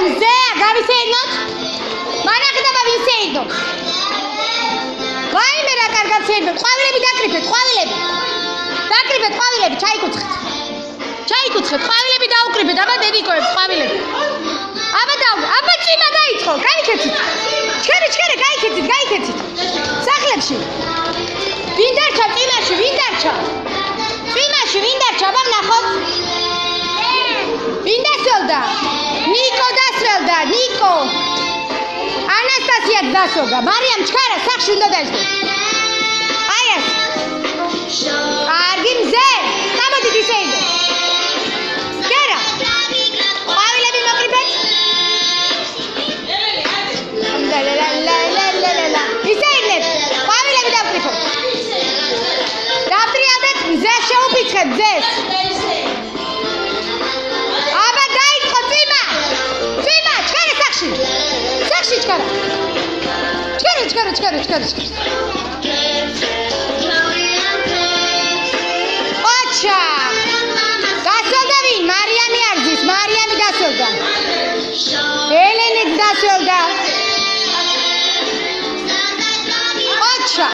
მზეა, გავისეირნოთ? მანახდება ვინ შეირნოთ? ვაიმე რა კარგად შეირნოთ. ყვავილები დაკრიფეთ, ყვავილები. დაკრიფეთ ყვავილები, ჩაიკუცხეთ. ჩაიკუცხეთ, ყვავილები დაუკრიფეთ, აბა დედიკოებს ყვავილები. აბა ჭიმა დაიწყო, გაიქეცით. ჩქერე, გაიქეცით. სახლებში. ვინ დარჩა წვიმაში, ვინ დარჩა? აბა ნახოთ. ვინ დასველდა? ნიკო დასველდა, ნიკო. ანასტასია დასველდა. მარიამ ჩქარა, სახში უნდა დაიწყო. აი ეს. კარგი მზე. გამოდით ისეირნოთ. ჩქარა. ყვავილები მოკრიფეთ. ლა. ისეირნეთ. ყვავილები დავკრიფოთ. დავტრიალდეთ მზეს შეუფიცხეთ მზეს. აბა დაიწყო წვიმა, ჩქარა სახში ჩქარა. ოჩა დასველდა ვინ? მარიამი არ ზის, მარიამი დასველდა. ელენიც დასველდა.